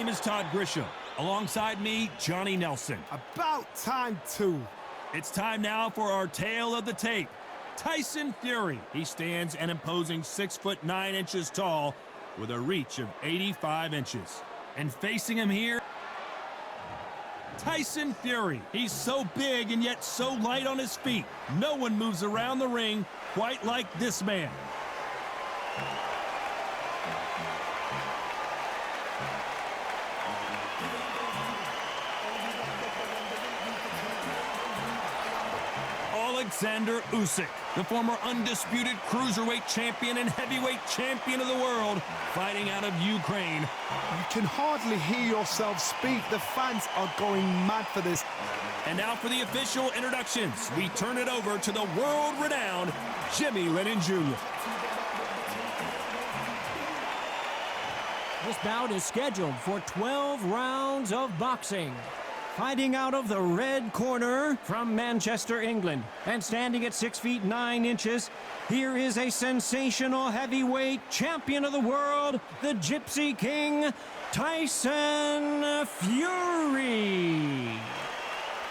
name is Todd Grisham. Alongside me, Johnny Nelson. About time, too. It's time now for our tale of the tape. Tyson Fury. He stands an imposing 6'9" tall with a reach of 85 inches. And facing him here, Tyson Fury. He's so big and yet so light on his feet. No one moves around the ring quite like this man. Oleksandr Usyk, the former undisputed cruiserweight champion and heavyweight champion of the world, fighting out of Ukraine. You can hardly hear yourself speak. The fans are going mad for this. And now for the official introductions. We turn it over to the world-renowned Jimmy Lennon Jr. This bout is scheduled for 12 rounds of boxing. Fighting out of the red corner from Manchester, England, and standing at 6'9", here is a sensational heavyweight champion of the world, the Gypsy King, Tyson Fury.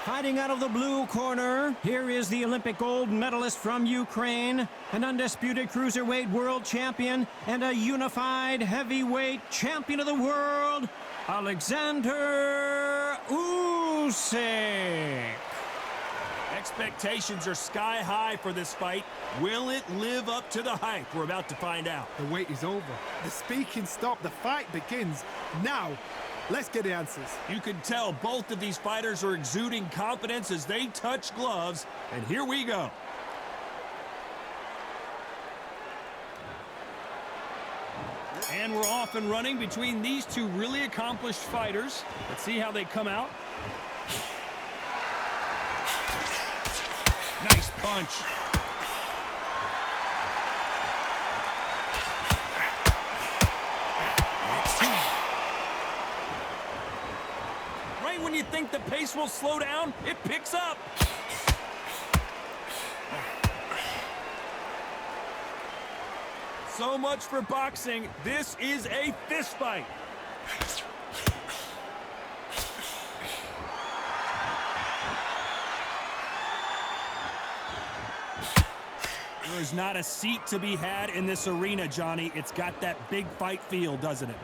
Fighting out of the blue corner, here is the Olympic gold medalist from Ukraine, an undisputed cruiserweight world champion, and a unified heavyweight champion of the world, Oleksandr Usyk. Expectations are sky high for this fight. Will it live up to the hype? We're about to find out. The wait is over. The speaking stopped. The fight begins. Now, let's get the answers. You can tell both of these fighters are exuding confidence as they touch gloves. And here we go. And we're off and running between these two really accomplished fighters. Let's see how they come out. Nice punch. Right when you think the pace will slow down, it picks up. So much for boxing. This is a fist fight. There's not a seat to be had in this arena, Johnny. It's got that big fight feel, doesn't it?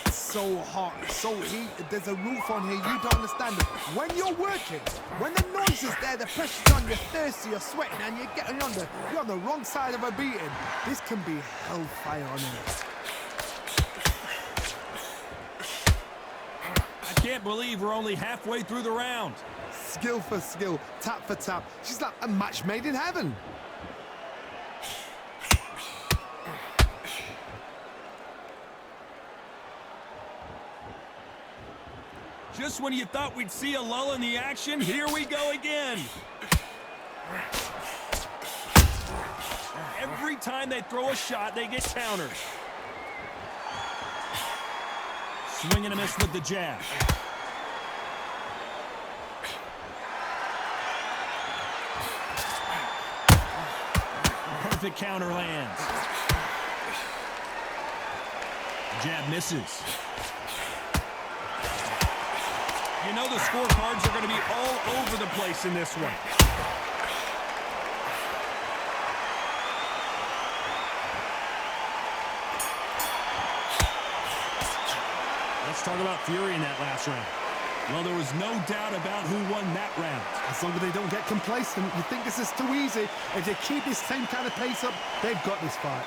It's so hot, it's so heated. There's a roof on here. You don't understand it. When you're working, when the noise is there, the pressure's on, you're thirsty, you're sweating, and you're on the wrong side of a beating. This can be hellfire on it. I can't believe we're only halfway through the round. Skill for skill, tap for tap. She's like a match made in heaven. Just when you thought we'd see a lull in the action, here we go again. Every time they throw a shot, they get countered. Swing and a miss with the jab. Perfect counter lands. Jab misses. You know the scorecards are going to be all over the place in this one. Let's talk about Fury in that last round. Well, there was no doubt about who won that round. As long as they don't get complacent, you think this is too easy. If they keep this same kind of pace up, they've got this fight.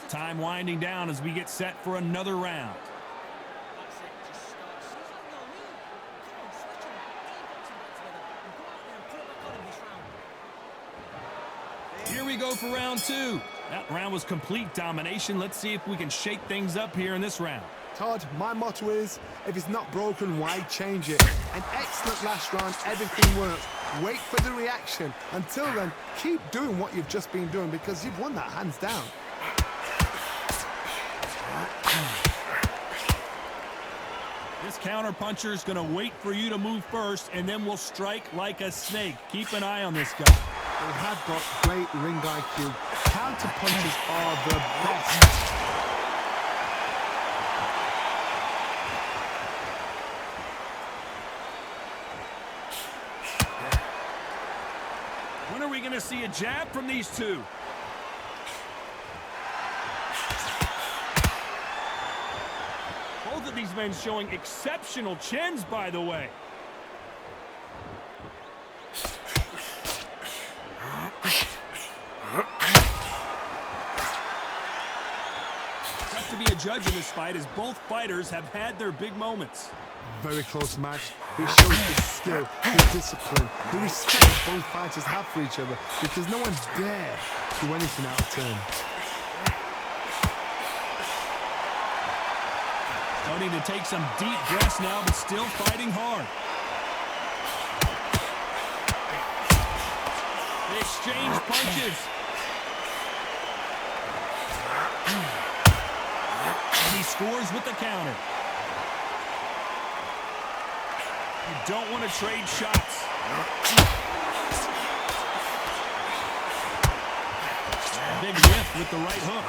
Time winding down as we get set for another round. Here we go for round 2. That round was complete domination. Let's see if we can shake things up here in this round. Todd, my motto is, if it's not broken, why change it? An excellent last round, everything works. Wait for the reaction. Until then, keep doing what you've just been doing because you've won that hands down. This counter-puncher is going to wait for you to move first, and then will strike like a snake. Keep an eye on this guy. They have got great ring IQ. Counter punches are the best. When are we going to see a jab from these two? Both of these men showing exceptional chins, by the way. Tough to be a judge in this fight as both fighters have had their big moments. Very close match. It shows the skill, the discipline, the respect both fighters have for each other because no one dare do anything out of turn. Starting to take some deep breaths now, but still fighting hard. They exchange punches. And he scores with the counter. You don't want to trade shots. Big whiff with the right hook.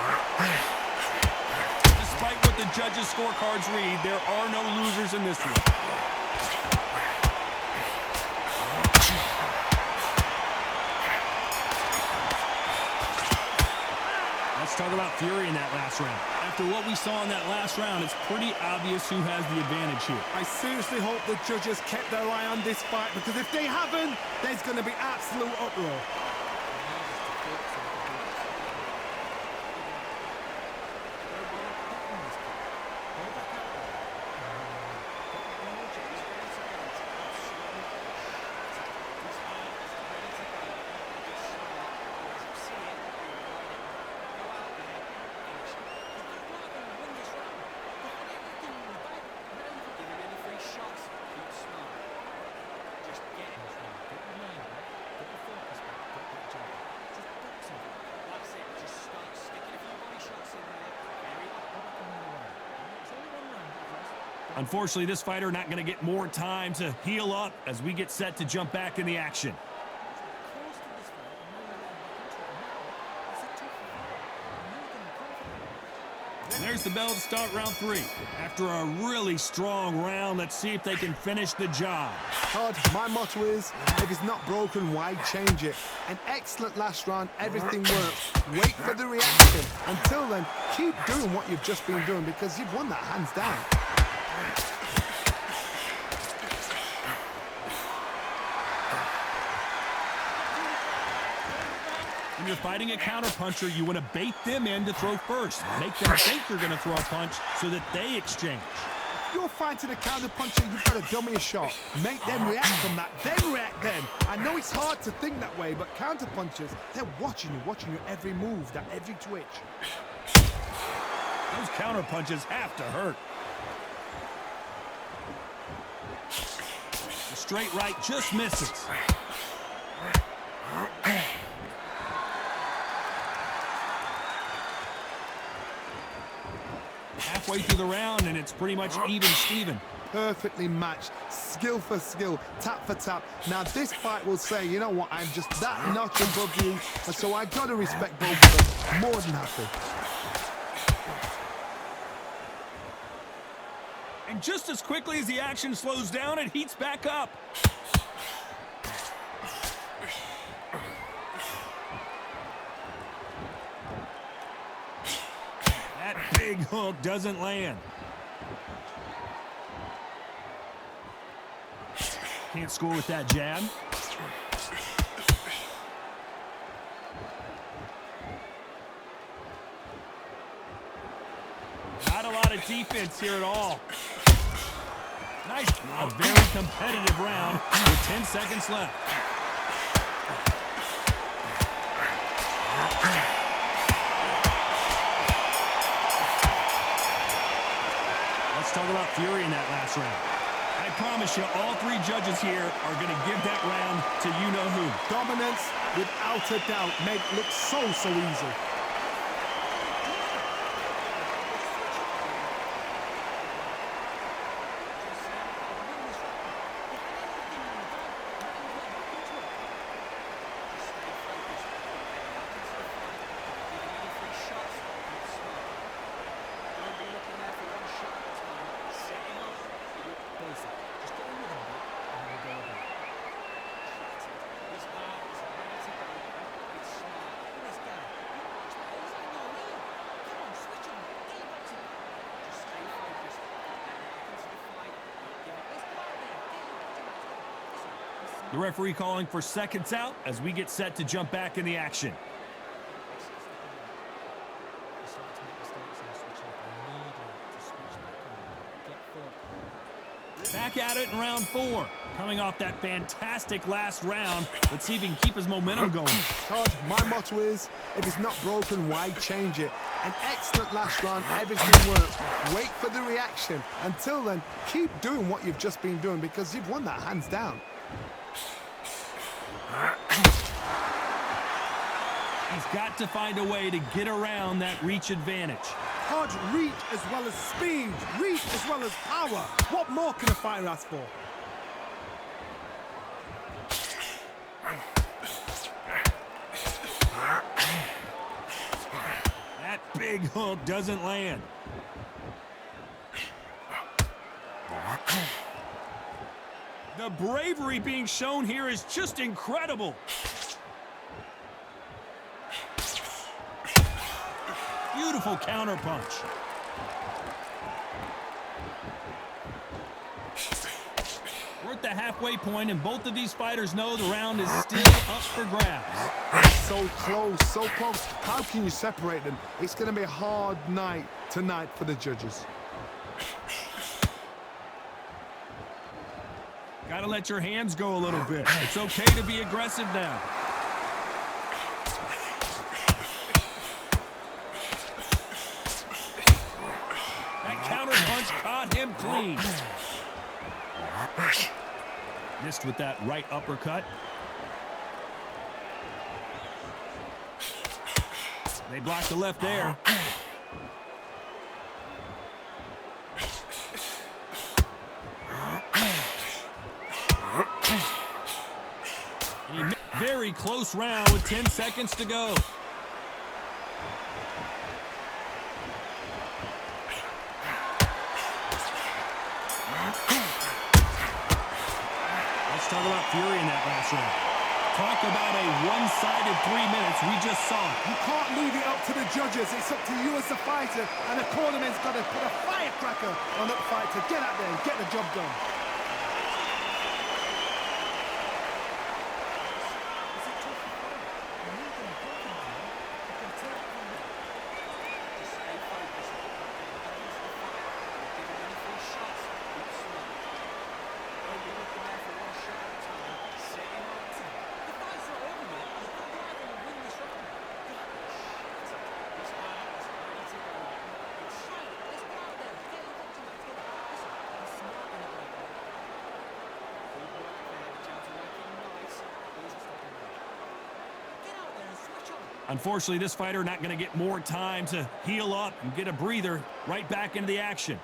Despite what the judges' scorecards read, there are no losers in this one. Let's talk about Fury in that last round. After what we saw in that last round, it's pretty obvious who has the advantage here. I seriously hope the judges kept their eye on this fight because if they haven't, there's going to be absolute uproar. Unfortunately, this fighter not going to get more time to heal up as we get set to jump back in the action. And there's the bell to start round 3. After a really strong round, let's see if they can finish the job. Todd, my motto is, if it's not broken, why change it? An excellent last round, everything works. Wait for the reaction. Until then, keep doing what you've just been doing because you've won that hands down. When you're fighting a counterpuncher, you want to bait them in to throw first. Make them think you're going to throw a punch so that they exchange. If you're fighting a counterpuncher, you've got to dummy a shot. Make them react from that, then react then. I know it's hard to think that way, but counterpunchers, they're watching you every move, that every twitch. Those counterpunches have to hurt. The straight right just misses. Halfway through the round, and it's pretty much even Steven. Perfectly matched, skill for skill, tap for tap. Now this fight will say, you know what, I'm just that notch above you, and so I got to respect both of them. More than happy. And just as quickly as the action slows down, it heats back up. That big hook doesn't land. Can't score with that jab. Not a lot of defense here at all. Nice. A very competitive round with 10 seconds left. last round. I promise you, all three judges here are going to give that round to you-know-who. Dominance, without a doubt, made it look so easy. The referee calling for seconds out as we get set to jump back in the action. Back at it in round 4. Coming off that fantastic last round, let's see if he can keep his momentum going. Todd, my motto is, if it's not broken, why change it? An excellent last round, everything works. Wait for the reaction. Until then, keep doing what you've just been doing because you've won that hands down. He's got to find a way to get around that reach advantage. Todd, reach as well as speed, reach as well as power. What more can a fighter ask for? That big hook doesn't land. The bravery being shown here is just incredible. Beautiful counterpunch. We're at the halfway point, and both of these fighters know the round is still up for grabs. So close, so close. How can you separate them? It's going to be a hard night tonight for the judges. Gotta let your hands go a little bit. It's okay to be aggressive now. That counter punch caught him clean. Missed with that right uppercut. They blocked the left there. Very close round with 10 seconds to go. Let's talk about fury in that last round. Talk about a one-sided 3 minutes. We just saw it. You can't leave it up to the judges. It's up to you as the fighter, and the cornerman's got to put a firecracker on that fight to get out there and get the job done. Unfortunately, this fighter not going to get more time to heal up and get a breather. Right back into the action.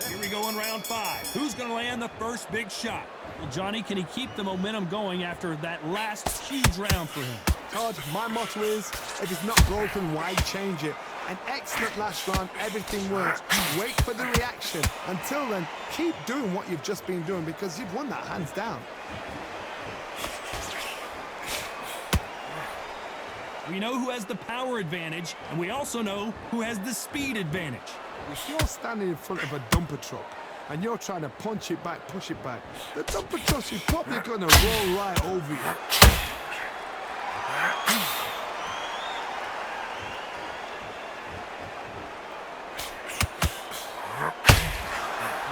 Here we go in round 5. Who's going to land the first big shot? Well, Johnny, can he keep the momentum going after that last huge round for him? Todd, my motto is, if it's not broken, why change it? An excellent last round, everything works. Wait for the reaction. Until then, keep doing what you've just been doing because you've won that hands down. We know who has the power advantage, and we also know who has the speed advantage. If you're standing in front of a dumper truck and you're trying to punch it back, push it back, the dumper truck is probably going to roll right over you.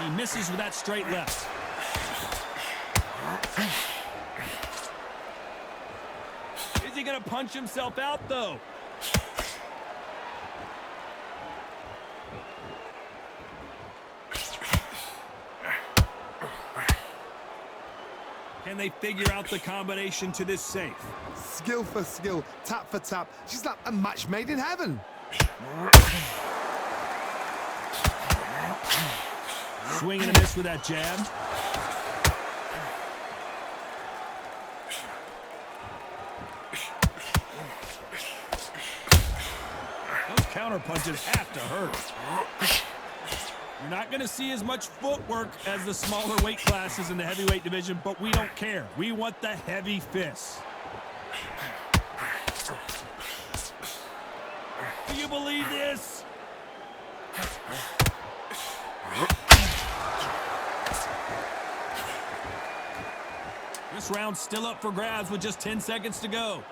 He misses with that straight left. Is he going to punch himself out, though? Can they figure out the combination to this safe? Skill for skill, tap for tap. She's like a match made in heaven. Swing and a miss with that jab. Those counter punches have to hurt. You're not going to see as much footwork as the smaller weight classes in the heavyweight division, but we don't care. We want the heavy fists. Do you believe this? This round's still up for grabs with just 10 seconds to go.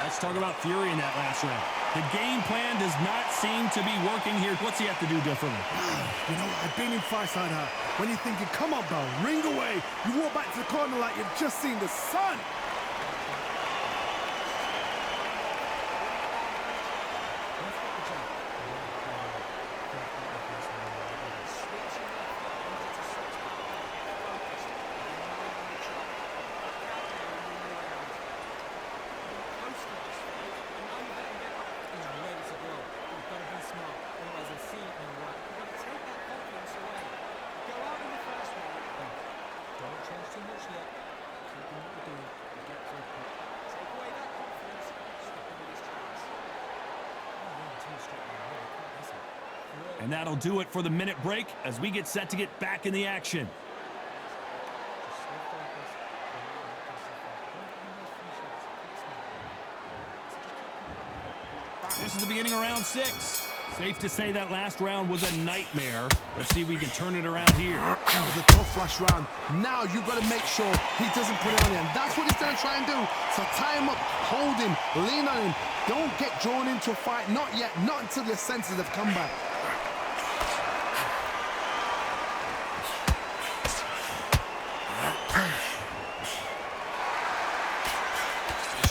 Let's talk about Fury in that last round. The game plan does not seem to be working here. What's he have to do differently? You know, I've been in fights like that. When you're thinking, come on, bro, ring away. You walk back to the corner like you've just seen the sun. And that'll do it for the minute break as we get set to get back in the action. This is the beginning of round 6. Safe to say that last round was a nightmare. Let's see if we can turn it around here. That was a tough last round. Now you've got to make sure he doesn't put it on you. And that's what he's going to try and do. So tie him up, hold him, lean on him. Don't get drawn into a fight. Not yet. Not until your senses have come back.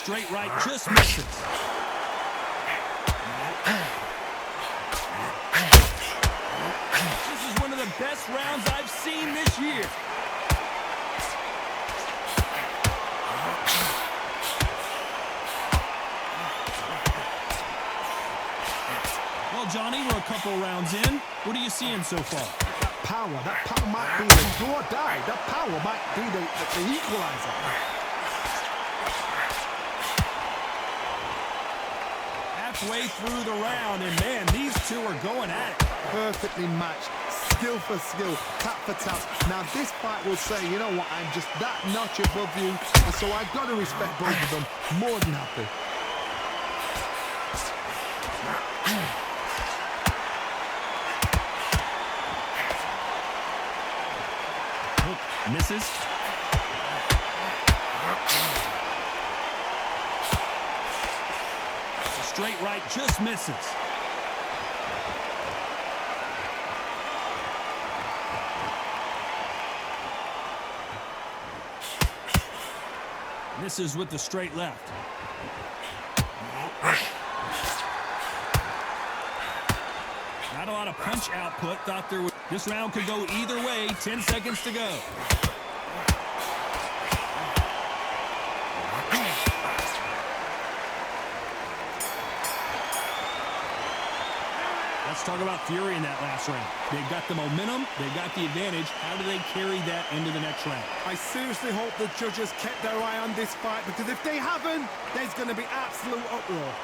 Straight right just misses. This is one of the best rounds I've seen this year. Well, Johnny, we're a couple rounds in. What are you seeing so far? That power might be the do or die. That power might be the equalizer. Halfway through the round, and man, these two are going at it. Perfectly matched, skill for skill, tap for tap. Now this fight will say, you know what, I'm just that notch above you, and so I've got to respect both of them. More than happy. Misses. Straight right just misses. Misses with the straight left. Not a lot of punch output. Thought there was. This round could go either way. 10 seconds to go. Let's talk about Fury in that last round. They've got the momentum, they've got the advantage. How do they carry that into the next round? I seriously hope the judges kept their eye on this fight, because if they haven't, there's going to be absolute uproar.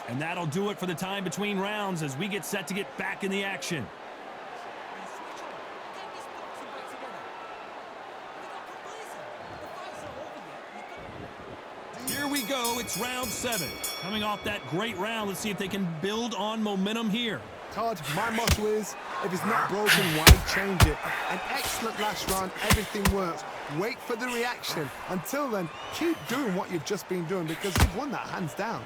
And that'll do it for the time between rounds as we get set to get back in the action. go. It's round 7. Coming off that great round, let's see if they can build on momentum here. Todd, my motto is, if it's not broken, why change it? An excellent last round, everything works. Wait for the reaction. Until then, keep doing what you've just been doing because you've won that hands down.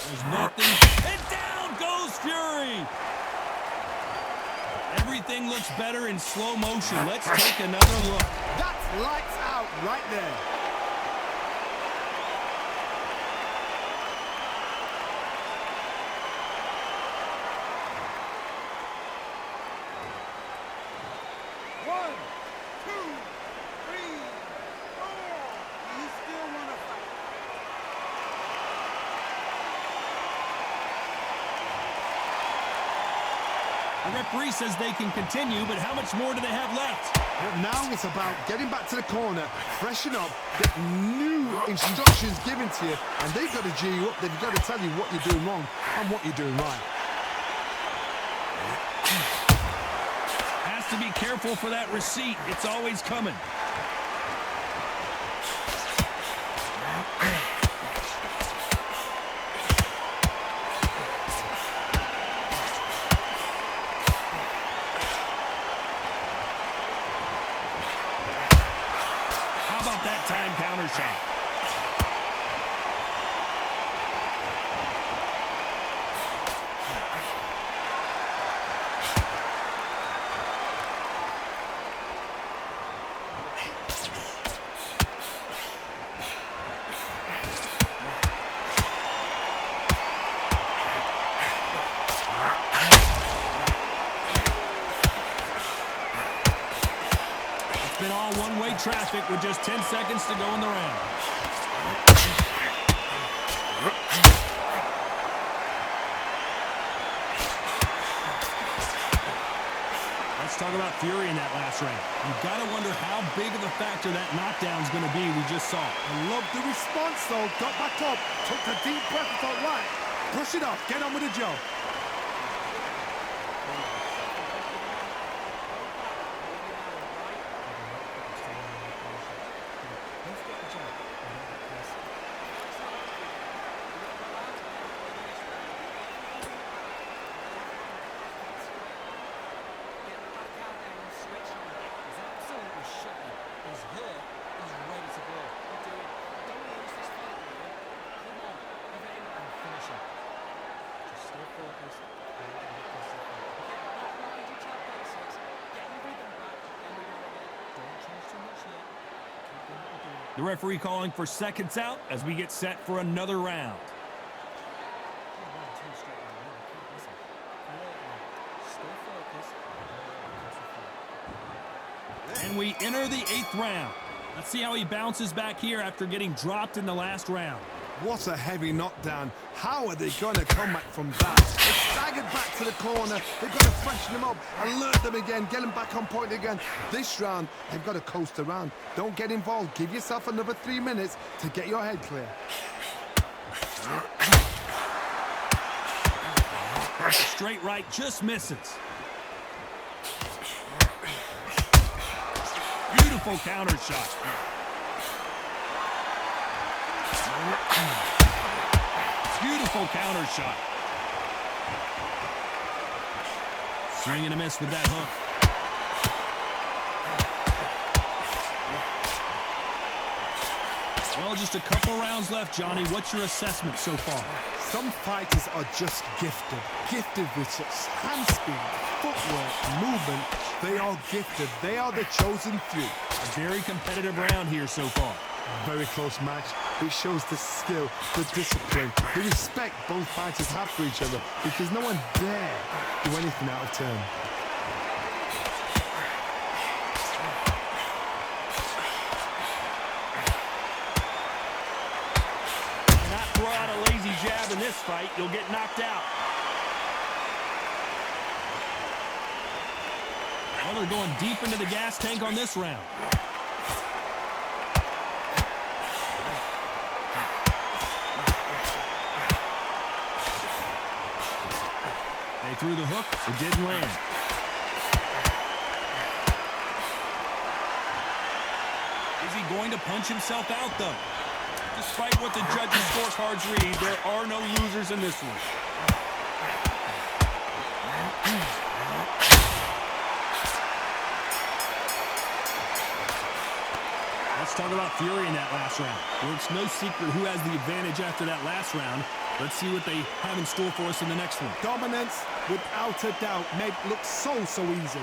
There's nothing. And down goes Fury. Everything looks better in slow motion. Let's take another look. That's lights out right there. One, two, three, four. You still want to fight? The referee says they can continue, but how much more do they have left? But now it's about getting back to the corner, freshen up, get new instructions given to you, and they've got to G you up. They've got to tell you what you're doing wrong and what you're doing right. Has to be careful for that receipt. It's always coming. Counter shot. It's been all one-way traffic with just 10 seconds to go in the round. Let's talk about Fury in that last round. You've got to wonder how big of a factor that knockdown is going to be we just saw. I love the response, though. Got back up, took a deep breath and thought, right, brush it off, get on with the job. The referee calling for seconds out as we get set for another round. And we enter the 8th round. Let's see how he bounces back here after getting dropped in the last round. What a heavy knockdown. How are they going to come back from that? They staggered back to the corner. They've got to freshen them up, alert them again, get them back on point again. This round, they've got to coast around. Don't get involved. Give yourself another 3 minutes to get your head clear. Straight right just misses. Beautiful counter shot. Beautiful counter shot. Swing and a miss with that hook. Well, just a couple rounds left, Johnny. What's your assessment so far? Some fighters are just gifted. Gifted with such hand speed, footwork, movement. They are gifted. They are the chosen few. A very competitive round here so far. Very close match. It shows the skill, the discipline, the respect both fighters have for each other because no one dare do anything out of turn. Do not throw out a lazy jab in this fight. You'll get knocked out. Well, they're going deep into the gas tank on this round. They threw the hook. It didn't land. Is he going to punch himself out, though? Despite what the judges' scorecards read, there are no losers in this one. Let's talk about Fury in that last round. Well, it's no secret who has the advantage after that last round. Let's see what they have in store for us in the next one. Dominance, without a doubt, made it look so easy.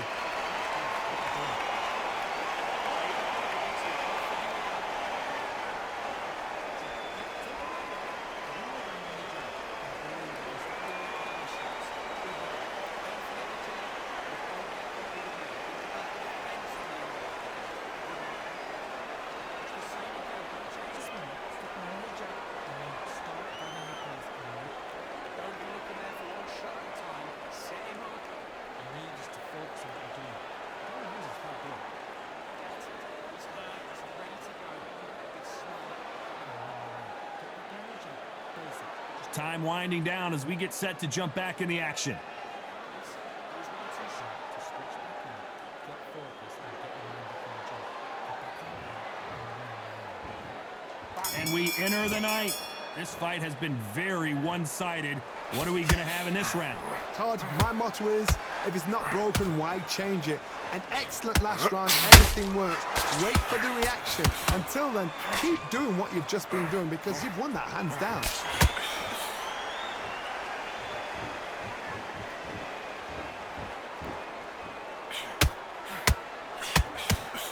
Time winding down as we get set to jump back in the action. And we enter the ninth. This fight has been very one-sided. What are we going to have in this round? Todd, my motto is, if it's not broken, why change it? An excellent last round, everything works. Wait for the reaction. Until then, keep doing what you've just been doing because you've won that hands down.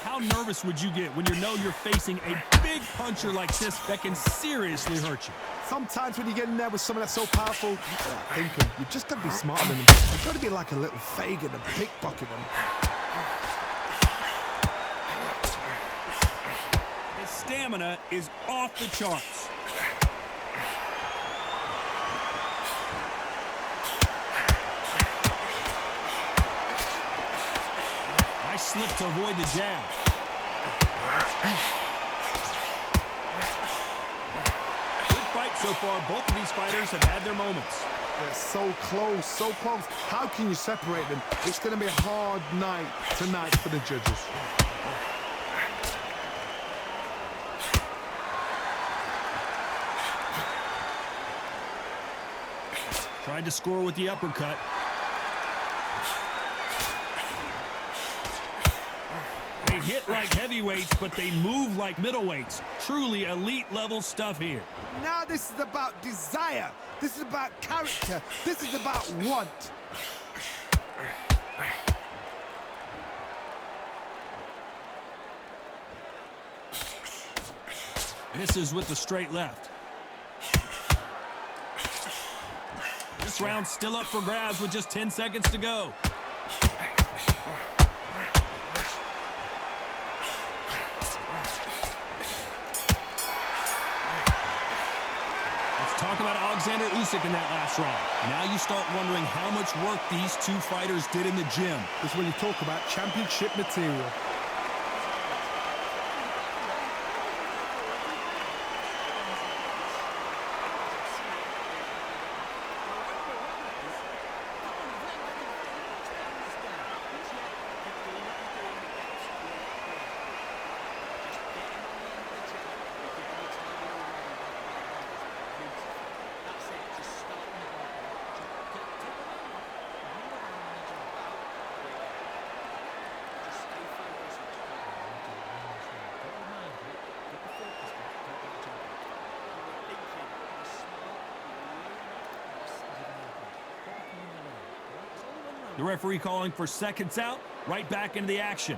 How nervous would you get when you know you're facing a big puncher like this that can seriously hurt you? Sometimes when you get in there with someone that's so powerful, thinking, you just got to be smarter than them. You've got to be like a little Fagin and pickpocket them. His stamina is off the charts. Nice slip to avoid the jab. Good fight so far. Both of these fighters have had their moments. They're so close, so close. How can you separate them? It's going to be a hard night tonight for the judges. Tried to score with the uppercut. They hit like heavyweights, but they move like middleweights. Truly elite level stuff here. Now this is about desire. This is about character. This is about want. Misses with the straight left. This round's still up for grabs with just 10 seconds to go. Let's talk about Oleksandr Usyk in that last round. Now you start wondering how much work these two fighters did in the gym. This is when you talk about championship material. The referee calling for seconds out, right back into the action.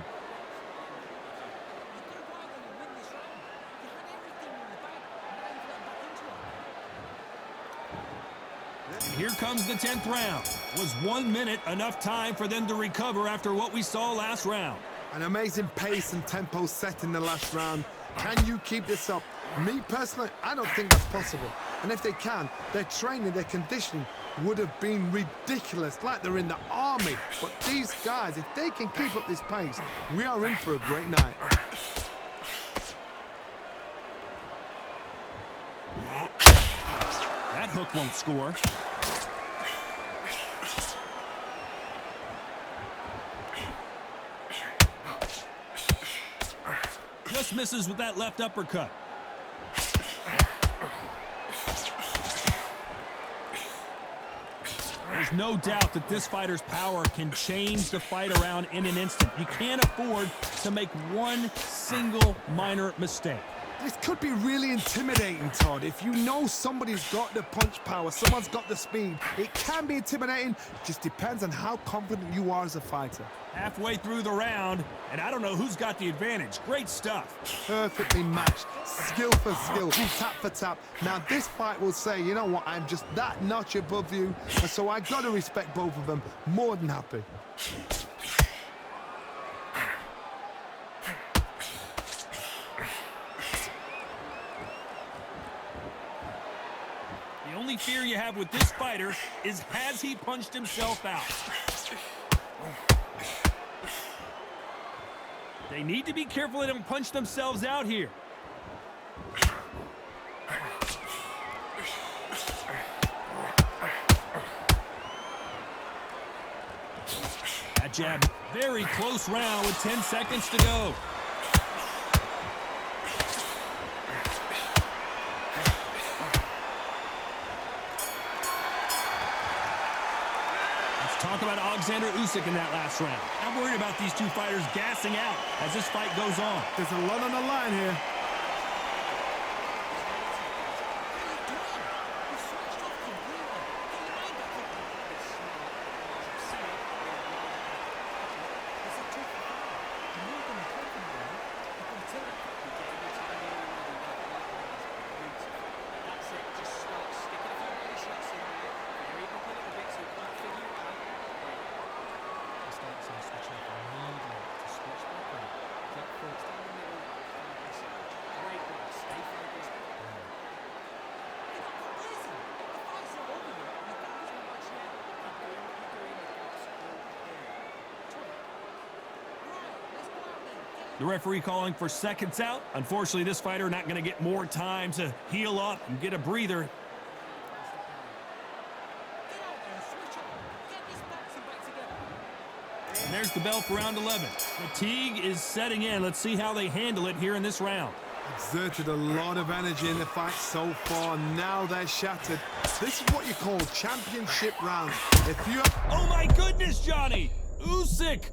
And here comes the 10th round. Was 1 minute enough time for them to recover after what we saw last round? An amazing pace and tempo set in the last round. Can you keep this up? Me personally, I don't think that's possible. And if they can, their training, their conditioning would have been ridiculous, like they're in the army. But these guys, if they can keep up this pace, we are in for a great night. That hook won't score. just misses with that left uppercut. There's no doubt that this fighter's power can change the fight around in an instant. You can't afford to make one single minor mistake. This could be really intimidating, Todd. If you know somebody's got the punch power, someone's got the speed, it can be intimidating. Just depends on how confident you are as a fighter. Halfway through the round, and I don't know who's got the advantage. Great stuff. Perfectly matched, skill for skill, tap for tap. Now this fight will say, you know what, I'm just that notch above you, and so I gotta respect both of them. More than happy. The only fear you have with this fighter is, has he punched himself out? They need to be careful they don't punch themselves out here. That jab, very close round with 10 seconds to go. Talk about Oleksandr Usyk in that last round. I'm worried about these two fighters gassing out as this fight goes on. There's a lot on the line here. The referee calling for seconds out. Unfortunately, this fighter not going to get more time to heal up and get a breather. And there's the bell for round 11. Fatigue is setting in. Let's see how they handle it here in this round. Exerted a lot of energy in the fight so far. Now they're shattered. This is what you call championship rounds. If you... Oh my goodness, Johnny! Usyk!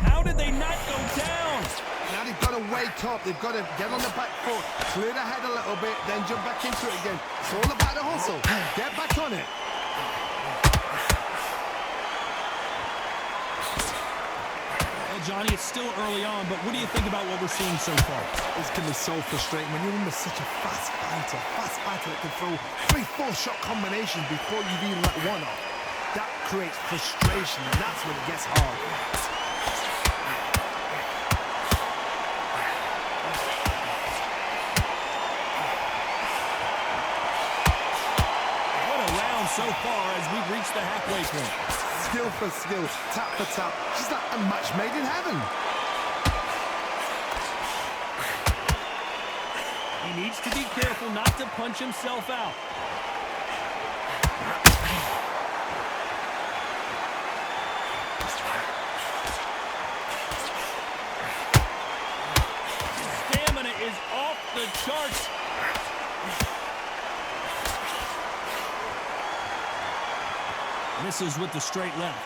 How did they not go down? Now they've got to wake up. They've got to get on the back foot, clear the head a little bit, then jump back into it again. It's all about the hustle. Get back on it. Well, Johnny, it's still early on, but what do you think about what we're seeing so far? It's going to be so frustrating when you're under such a fast fighter that can throw 3-4 shot combinations before you've even let one off. That creates frustration, and that's when it gets hard. So far as we've reached the halfway point. Skill for skill, tap for tap, just like a match made in heaven. He needs to be careful not to punch himself out. Stamina is off the charts. Misses with the straight left.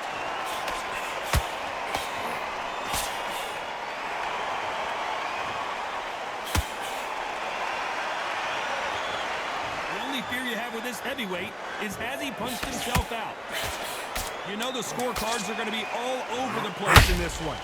The only fear you have with this heavyweight is, has he punched himself out? You know the scorecards are going to be all over the place in this one.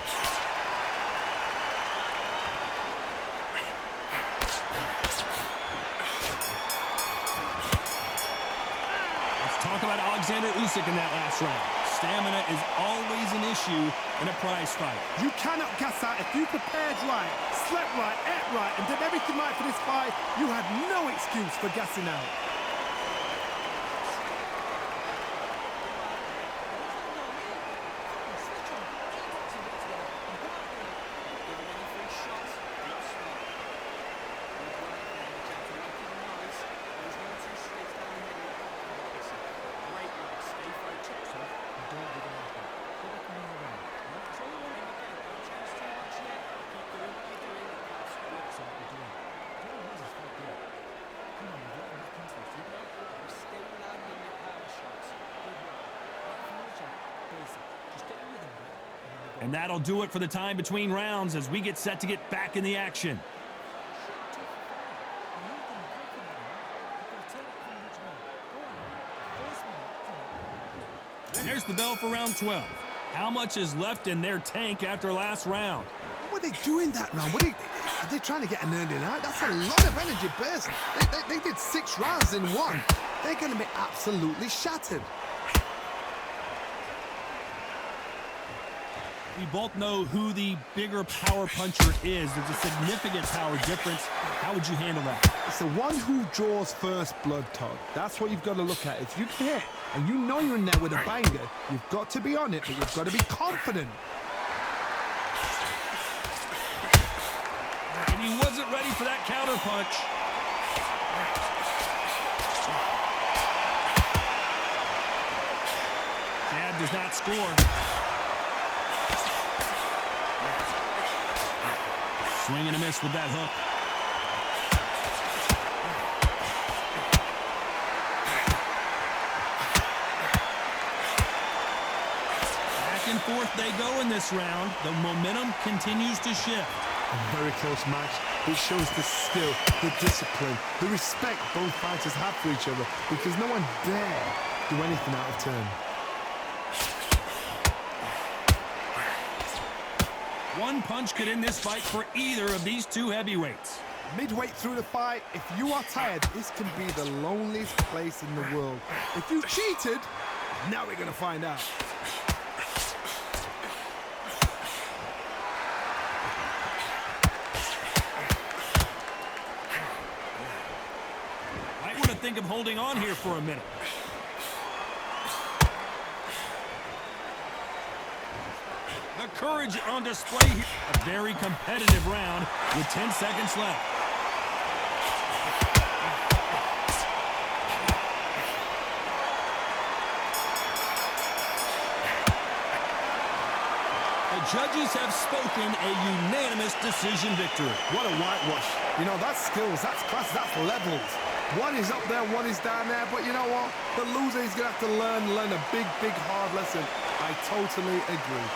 Talk about Oleksandr Usyk in that last round. Stamina is always an issue in a prize fight. You cannot gas out. If you prepared right, slept right, ate right, and did everything right for this fight, you had no excuse for gassing out. And that'll do it for the time between rounds as we get set to get back in the action. There's the bell for round 12. How much is left in their tank after last round? What are they doing that round? Are they trying to get an early night? That's a lot of energy burst. They did 6 rounds in one. They're going to be absolutely shattered. We both know who the bigger power puncher is. There's a significant power difference. How would you handle that? It's the one who draws first blood, Todd. That's what you've got to look at. If you can hit and you know you're in there with a banger, you've got to be on it, but you've got to be confident. And he wasn't ready for that counter punch. Jab does not score. Swing and a miss with that hook. Back and forth they go in this round. The momentum continues to shift. A very close match. It shows the skill, the discipline, the respect both fighters have for each other because no one dare do anything out of turn. One punch could end this fight for either of these two heavyweights. Midway through the fight, if you are tired, this can be the loneliest place in the world. If you cheated, now we're going to find out. Might want to think of holding on here for a minute. The courage on display here. A very competitive round with 10 seconds left. The judges have spoken a unanimous decision victory. What a whitewash. You know, that's skills, that's class, that's levels. One is up there, one is down there, but you know what? The loser is going to have to learn a big, hard lesson. I totally agree.